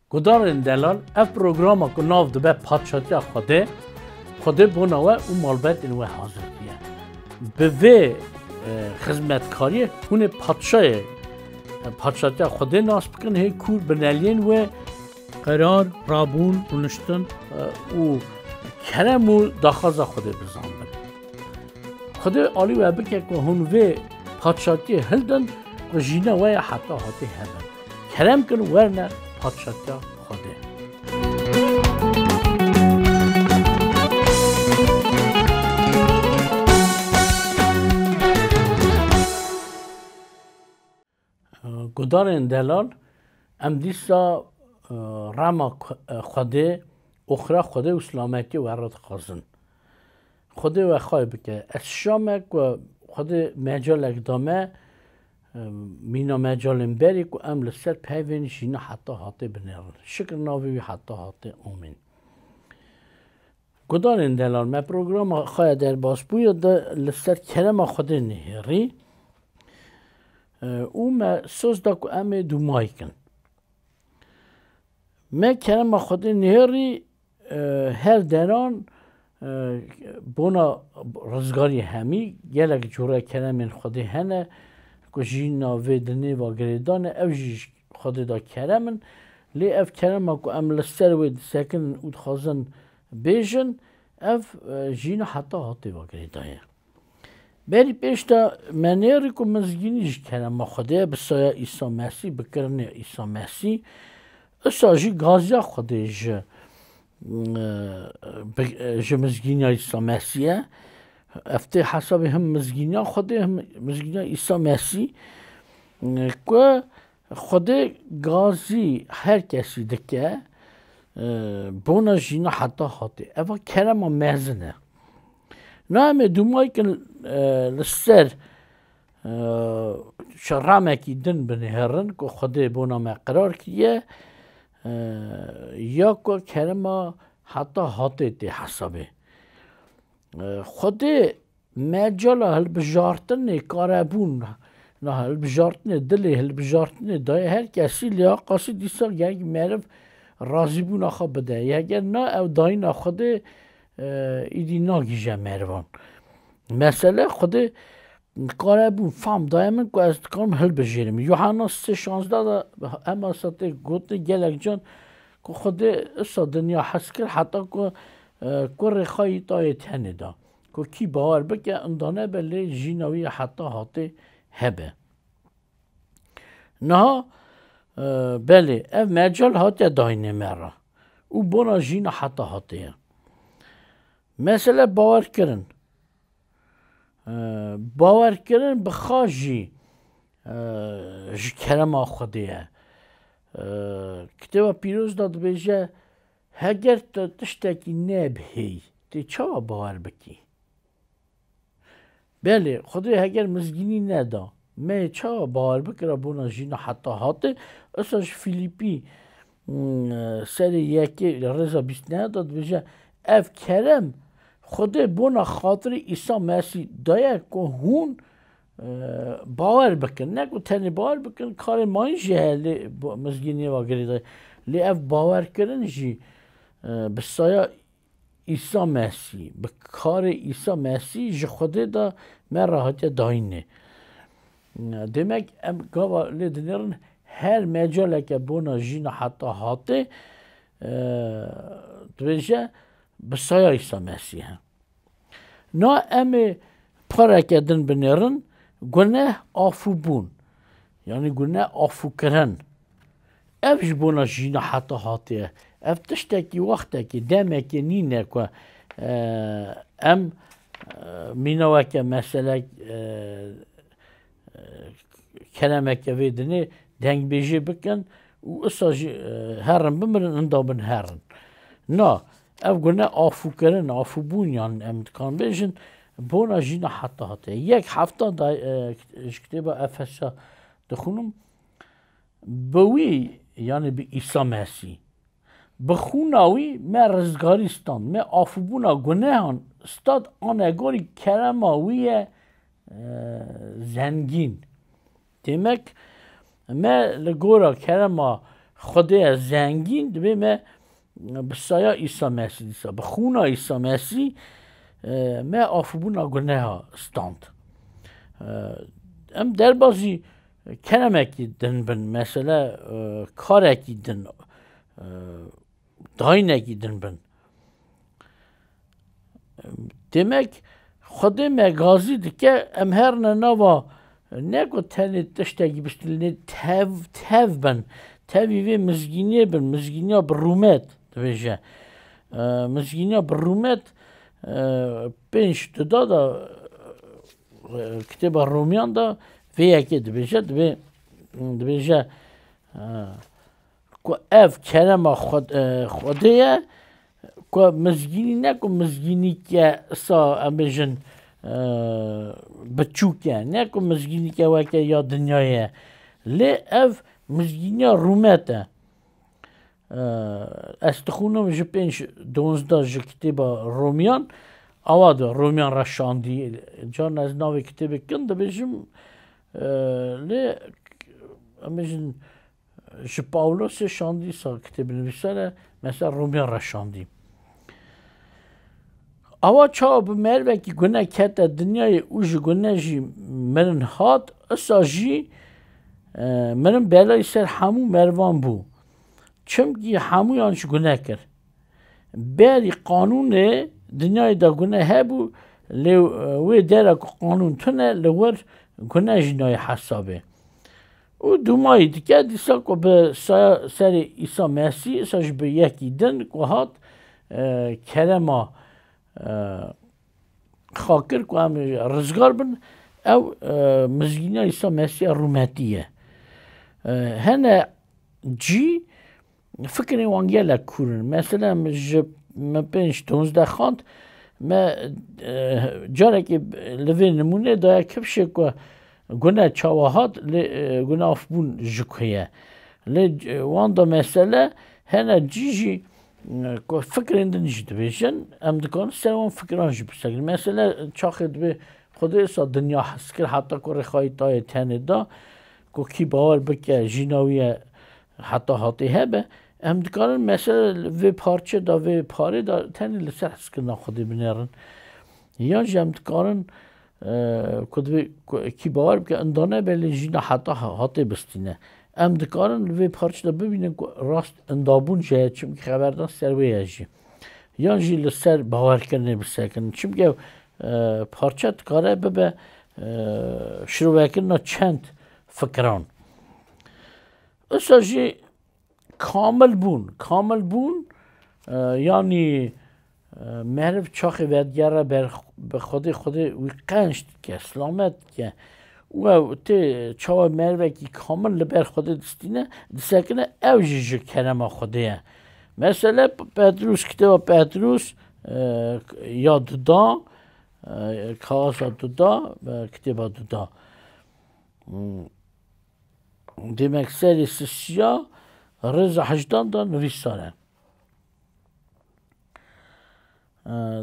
گدارن دلال اف پروگرام کو ناو دبه پادشاهی خوده بوناوه او مالبت اینوه حاضر بیه به وی خدمتکاری هونه پادشاهی خوده ناس بکن هی کور بنالین و قرار رابون رونشتن او کرم و داخاز خوده بزن بد خوده آلی و بکه که هون وی پادشاهی هلدن و جینه وی حتی هاتی هبن کرم کن ورنه پادشاهی خوده گدارن دلال ام دیسا رما خوده اخرى خوده و سلامتی و رد خازن خوده و خواهی بکه از شامک و خوده مجال اقدامه مینا مجالن بری که ام لسر پیوینش اینا حتی حاطه بنرن شکر ناوی حتی حاطه اومین گدارن دلال ما پروگرام خواهی در باز بوید لسر کرم خوده نهری او ما سوز دا که ام دومای کن ما کرم خوده نهری هر دران بونا رزگاری همی گلک جوره کرمین خوده هنه که جینا ویدنی و گریدانه او جیش خوده دا کرمین لی اف کرم که ام لستر وید سکن اود خازن بیجن اف جینا حتی حتی و گریدانه بری پیش دا منیری که مزگینیش کرم خوده بسایا ایسا مسیح بکرنه ایسا مسیح اساجی گازیا خوده جه مزگینیا ایسا مسیحه افته حساب هم مزگینیا خوده هم مزگینیا ایسا مسیح که خوده گازی هر کسی دکه بونا جینا حتی حاطه اما کرم مزنه نه همه دومایی که لسر شرامکی دن بنهرن که خوده بونا مقرار کیه یا که کرم حتی حاطه تی حسابه خوده مجال هل بجارتن کاربون نه هل بجارتن دلی هل بجارتن دای هر کسی لیا قاسی دیسا یک مرف راضی بون آخا بده اگر نه او داین خوده ایدی ناگیجه مروان مثلا خوده کاربون فهم دایمن که از کارم هل بجیرم یوحنا 3:16 دا اما ساته گوته گلک جان که خوده اصلا دنیا حس کرد حتی که رخایی تای تنه دا که کی باور بکه اندانه بله جینوی حتی حاطه هبه نه بله اف مجال حاطه داینه مرا او بنا جینا حتی حاطه مثلا باور کردن بخواجی کرم خوده کتاب پیروز داد بیجه هگر تشتکی نبهی تی چا باور بکی بله خدا هگر مزگینی ندا می چا باور بکره بونا جینا حتی حاطه اساش فیلیپی سری یکی رضا 29 داد بیجه اف کرم خوده بونا خاطر عیسی مسیح دایه که هون باور بکن نه که تنی باور بکن کار مایجه لی مزگینی و گریده لی اف باور کردن جی بسایا عیسی مسیح به کار عیسی مسیح جی خوده دا من راحت داینه demek em gava li dinirin her mecaleke bona jina hatta hatı dveje besaya İsa Mesih'e. Na emi parek edin binirin günah afubun. Yani günah afukiren. Ev ji bona jina hatta hatı. Ev tişteki vakteki demeki nine ko em minaveke mesela kelameke vedini dengbeci bikin u ısacı herin bimirin indabın herin. Na ev günah afukiren afubun yani em kan bejin bona jina hatta hatı. Yek hafta da kitaba Efes'a دخونم بوی یعنی به عیسی مسیح بخوناوی من رزگاریستان من آفوبونا گناهان استاد آنگاری کرماوی زنگین demek من لگورا کرما خدای زنگین دبی ما بسایا عیسی مسیح دیسا بخونا عیسی مسیح ما آفبونا گناه استاند ام در بازی کلمکی دن بن مثلا کارکی دن داینکی دن بن demek خود مگازی که ام هر نوا نگو تنی تشتگی بستلی تف بن تفی وی مزگینی بن مزگینیا برومت دویجه مزگینیا برومت پنج دا کتاب رومیان دا وی یکی دویجه که اف کلمه خودیه که مزگینی نکو مزگینی که سا امیجن بچوکه نکو مزگینی که وکه یا دنیایه لی اف مزگینی رومته استخونم جه پنج دونزده جه کتابا رومیان آواد رومیان را شاندی جان از ناوی کتابی کنده بجم لی امیجن جه پاولوس شاندی سا کتاب نویساره مثلا رومیان را شاندی اوا چا به مروه که گناه کتا دنیای اوش گناه جی مرن هات اصا جی مرن بلای سر همو مروان بو چمکی همو یانش گناه کر بری قانون دنیای دا گناه هبو وی داره قانون تونه لور گناه جنای حسابه او دومایی دیگه دیسا که به سر عیسی مسیح اصا جی به یکی دن که هات کلمه خاکر که هم رزگار بن او مزگینه عیسی مسیح رومتیه هنه جی فکر وانگیلا کورن مثلا ما پنج دونزده خاند ما جاره که لوی نمونه دایا کبشه که گناه چاوهات گناه افبون جکویه وان دا مثلا هنه جی که فکر اندنیش دویشن ام دکان سوان فکرانش بسگل مثلا چاخد به خودی سا دنیا حس کر حتی که رخوایی تای تنه دا که کی باور بکه جیناویه حتی حاطی هبه ام دکان مثلا وی پارچه دا وی پاره دا تنه لسر حس کرنا خودی بنیرن یا جی ام دکان کی باور بکه اندانه بلی جینا حتی حاطی بستینه ام دکارن وی پارچه دا ببینن که راست اندابون جاید چون که خبردان سر وی اجی یا جی لسر باور کرنه بسکن چون که پارچه دکاره ببه شروع کرنا چند فکران اصلا جی کامل بون یعنی مهرف چاخ ودگره به خود وی قنشت که سلامت که و تی چاو مروه کی کامل لبر خود دستینه دستکنه او جیجو کلمه خودیه مثلا پتروس کتاب پتروس یا دودا کاسا دودا کتاب دودا demek seri sisya rıza hacdan da nüvisare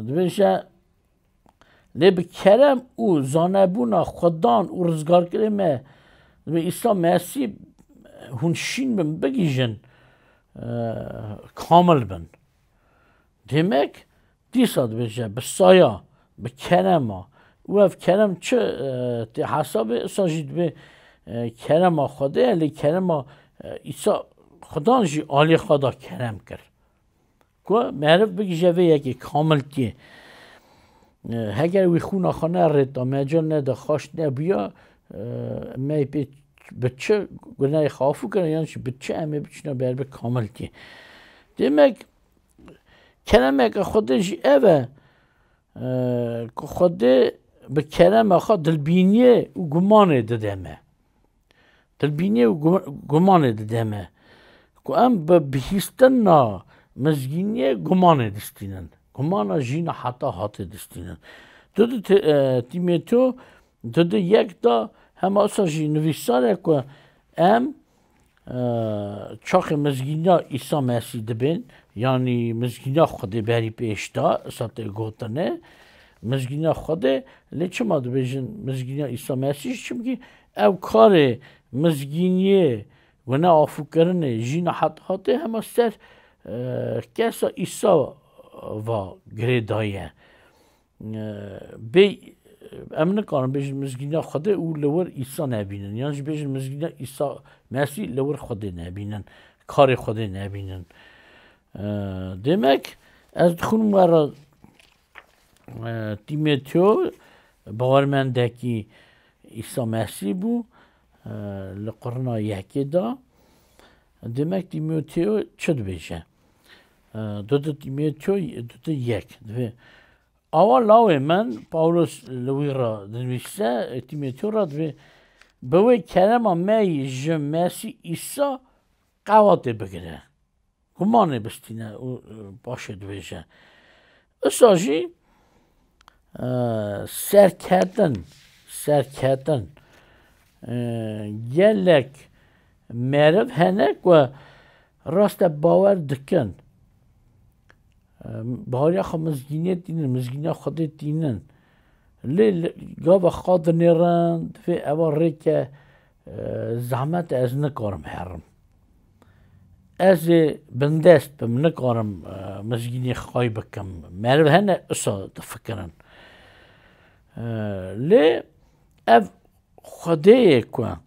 دویشه لب کرم او زانبونا خدان او رزگار کرمه و عیسی مسیح هنشین بن بگیجن کامل بن demek دیسا دویشه به سایا به کرما او اف کرم چه حساب ساجید به کرما خوده لی کرما عیسی خدان جی آلی خدا کرم کرد که معرف بگیجه و یکی کامل که هگر وی خونه خانه رد مجال نده خواست نبیا می به چه گناه خافو کنه یعنی به چه امی بچنه بر به کامل که demek کلمه که خودش اوه که خود به کلمه خود دلبینیه و گمانه دادمه دلبینیه و گمانه دادمه که ام به بهیستن نا مزگینیه گمانه دستینن گمانه جینا حتی دستینن دو تیمیتو دو یک دا هم اصلا جی نویساره که ام چاق مزگینا عیسی مسیح دبین یعنی مزگینا خود بری پیشتا ساته گوتنه مزگینا خود لی چما دبیجن مزگینا عیسی مسیح چون که او کار مزگینیه و نه آفو کرنه جینا حتی حتی همه سر کسا ایسا و گریدایه بی ام نکارم بیشتر مزگینا خدا او لور ایسا نبینن یعنی بیشتر مزگینا ایسا مسیح لور خدا نبینن کار خدا نبینن demek از خونم ورا تیمتیو باورمندکی عیسی مسیح بو لقرنا یکی دا demek تیمتیو چه بیشه دو تیمتیو دو یک اول لاوه من پاولوس لوی را دنویسته تیمتیو را به کلمه می جمسی عیسی قواته بگیره گمانه بستینه باشه دویجه اساجی سرکتن گلک مرف هنک و راست باور دکن بهاری خو مزگینه دینن مزگینه خودت دینن لیل گاو خاد نیرند فی اول ریکه زحمت از نکارم حرم از بندست بم نکارم مزگینی خواهی بکم مرو هنه اصا دفکرن لی اف خدایه که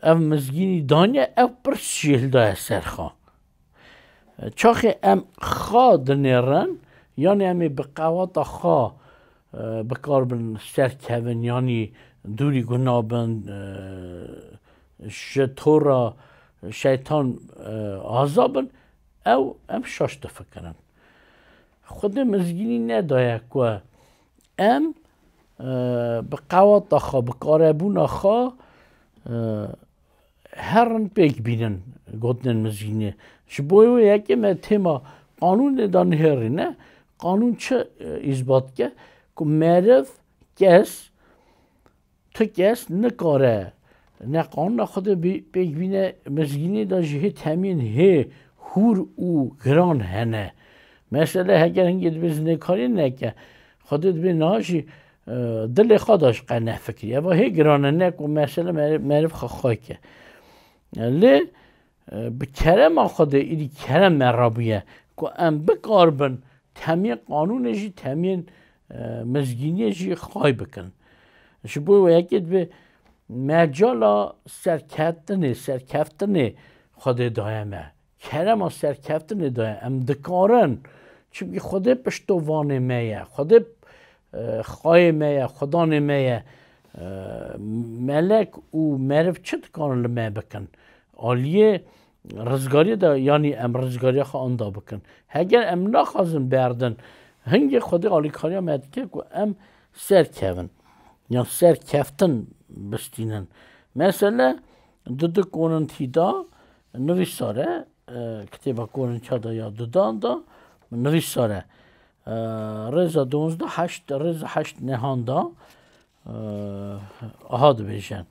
اف مزگینی دانیه اف برس شیل دای سرخوا چاخی ام خواه دنیرن یعنی امی بقوات خواه بکار بن سرکوین یعنی دوری گنابن شطورا شیطان عذابن او ام شاشت فکرن خود مزگینی ندایه که ام بقوات خواه بکاربون خواه هرن پیک بینن گودن مزگینه شبویو یکی من تیما قانون دان هری نه قانون چه اثبات که مرف کس نکاره نه قانون خود پیک بینه مزگینه دا جهه تامین هی هور او گران هنه مثلا اگر هنگی دبیز نکاری نه که خودت بی ناشی دل خودش قنه فکری اما هی گرانه نه که مثلا معرف خواهی که لی به کرم خود ایدی کرم مرابیه که ام بکاربن تامین قانون جی تامین مزگینی جی خواهی بکن شبوی یکی به مجالا سرکفتنه خود دایمه کرم سرکفتنه دایمه ام دکارن چون خود پشتوانه میه خود خواهی میه خدا نمیه ملک و معرف چه دکارن لمه بکن آلیه رزگاری دا یعنی ام رزگاری خواه اندا بکن اگر ام نخوازن بردن هنگی خود آلی کاری هم که ام سرکون یا سرکفتن بستینن مثلا دو کوننتی دا نویساره کتابا کوننچا دا یا دودان دا نویساره رزا 12 رزا 8 نهان دا آهاد بیشن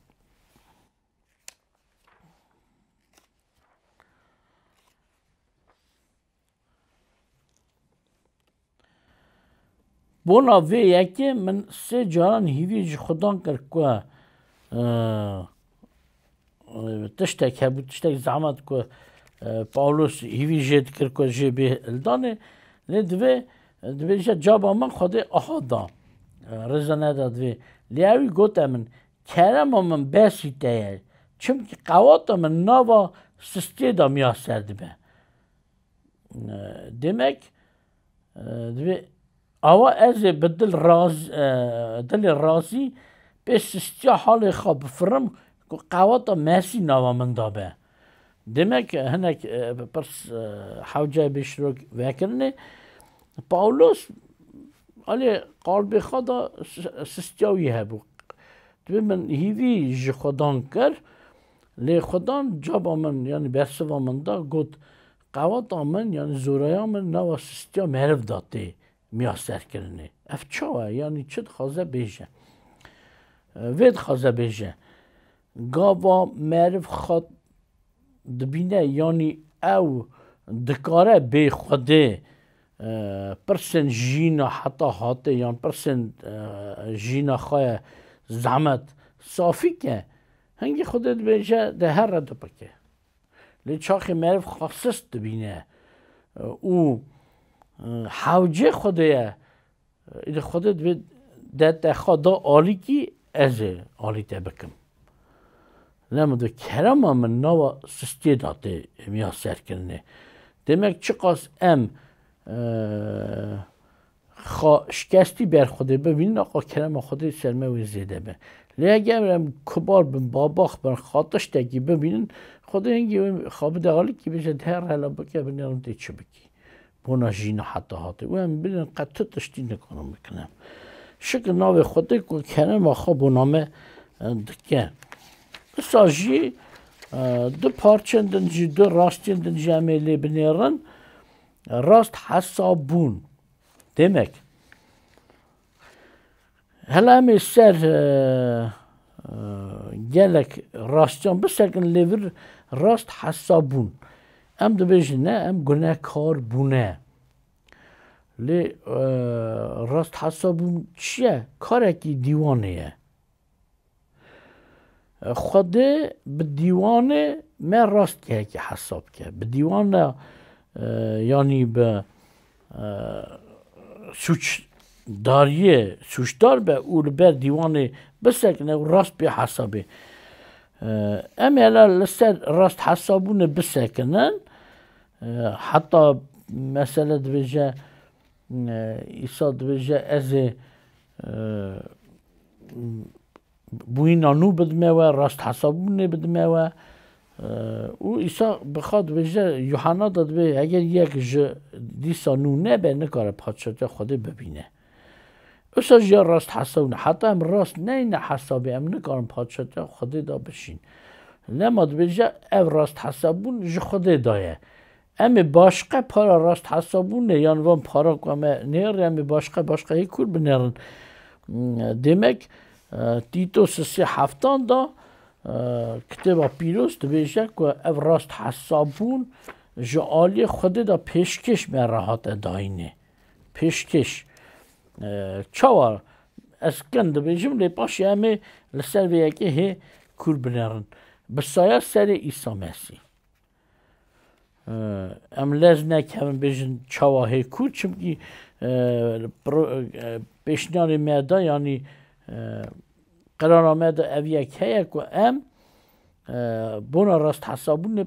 بونا وی یکی من سه جاران هیویج خودان کرد که تشتک هبود تشتک زحمت که پاولوس هیویجت کرد که جه به الدانه دوی جاب من خود آهادا رزا نداد وی لیاوی گوته من کرم من بسی تایه چونکه قوات من ناوا سستی دا میاسرد به demek دوی اوا از بدل دل رازی به سستیا حال خواب فرم که قوات مسی نوا من دابه demek هنک پرس حوجه بشروک وکرنه پاولوس علی قلب خدا سستیاوی هبو دوی من هیوی جی خدان کر لی خدان جاب من یعنی برسوا من دا گود قوات من یعنی زورای من نوا سستیا مرف داده میاسر کرنه اف چوه یعنی چد خوازه بیشه وید خوازه بیشه گاوا مرف خود دبینه یعنی او دکاره بی خوده پرسن جینا حتی هاته یعنی پرسن جینا خواه زحمت صافی که هنگی خودت بیجه ده هر را دو بکه لی چاخی معرف خاصست دبینه او حوجه خوده ایده خودت بید ده خدا آلی کی از آلی تا بکم لما دو کرم من نوا سستی داده میا سر کرنه demek چقاس ام شکستی بر خوده ببینن آقا کرم خوده سرمه و زیده به لیگه ام کبار بن باباخ بن خاطش تگی ببینن خوده هنگی خواب دالی کی بشه در حالا بکه بنیرم دی چه بکی بونا جینا حتی هاته و ام بینن قطع تشتی نکنم بکنم شکل ناو خوده که کرم آخا بونامه دکه ساجی دو پارچندن جی دو راستیندن جمعیلی بنیرن راست حسابون demek هلا می سر gelek rastcan bir sekin levir rast hasabun em de bejin ne em günahkar bune li rast hasabun çiye kareki divaneye خود به دیوان من راست که حساب که به دیوان یعنی به سوچدار به او بر دیوان بسکنه و راست به حسابه اما لسر راست حسابونه بسکنن حتی مثلا دویجه ایسا دویجه از بوینانو بدمه و راست حسابونه بدمه و او ایسا بخواد بجه یوحنا داد به اگر یک دیسا نو نبه نکاره پادشاه خوده ببینه اوسا جا راست حسابونه حتی هم راست نه این حسابه هم نکارم پادشاه خوده دا بشین نماد بجه او راست حسابون جه خوده دایه امی باشقه پارا راست حسابونه یعنی وان پارا کامه نیر امی باشقه هی کور بنیرن demek تیتوس 3:7 دا کتاب پیروز بیشه که او راست حسابون جعالی خود دا پیشکش من راحت داینه پیشکش چوار از کند بیشم لی پاشی همه لسر ویه که هی کور بنرن بسایا سر ایسا مسیح ام لازنه که همه بیشن چوار هی کور چمکی پیشنیاری مرده یعنی قرار آمده اویه که که ام بونا راست حسابون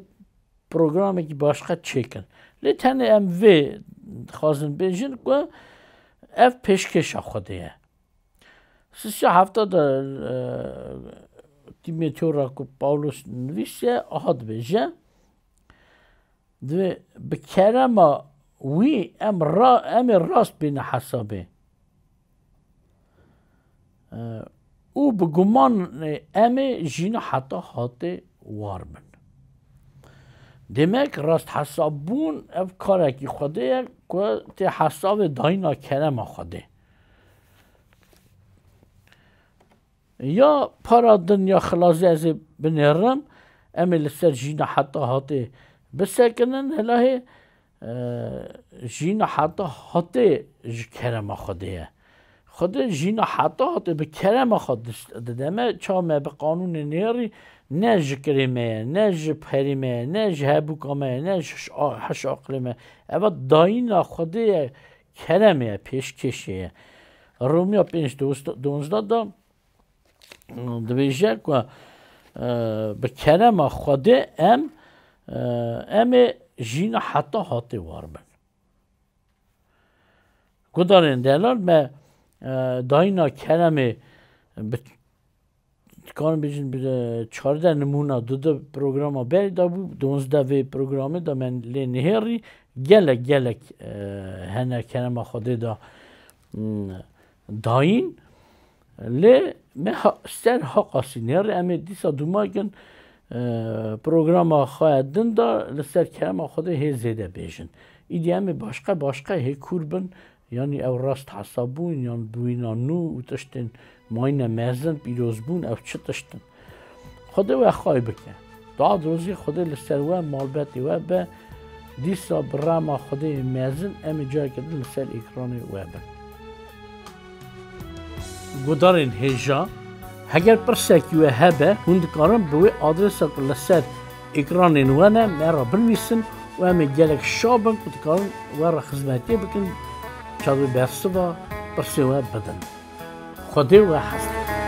پروگرامی که باشقه چکن لیتنه ام وی خوازن بیشن که اف پیشکش خوده 3:7 تیمیتورا که پاولوس نویسه آهاد بیشه دوی بکرما وی ام راست بین حسابه او به گمان امه جینا حتی حاته وارمن demek راست حسابون اف کاره که خوده که تی حساب داینا کرم خوده یا پارا دنیا خلاصی از بنیرم امه لسر جینا حتی حاته بسکنن هلاهی جینا حتی حاته کرم خوده خود جینا حتی به کرم خود دادمه چامه به قانون نیاری نه جکریمه نه جپریمه نه جهبوکامه نه حشاقلیمه اما داینا خود کرمه پیشکشیه رومیا 5:12 دا دویجه که به کرم خود ام جینا حتی واربن گدارن دلال به داینا کرمه کارم بیشتر به 14 نمونه دو پروگرام بری دا بود 12 وی پروگرام دا من لینهری گلک هنر کرم خود دا داین لی من سر حقاسی نهر امی دیسا دوماگن پروگرام خواهد دن دا لسر کرم خود هی زیده بیشن ایدی امی باشقه هی کوربن یعنی او راست حسابون یعنی بوینا نو و تشتن ماینه مزن پیروزبون او چه تشتن خود و خواهی بکن داد روزی خود لسر و مالبتی و به دیسا برام خود مزن امی جای کدن لسر اکران و بکن گدارین هجا هەگەر پرسێکی وێ هەبێ hûn dikarin bi wê adresa ku li ser ekranên we ne me re binivîsin û em ê gelek şabin ku dikarin we re xizmetiyê bikin çavê bersiva pirsê we bidin. Xwedê we hez dikim.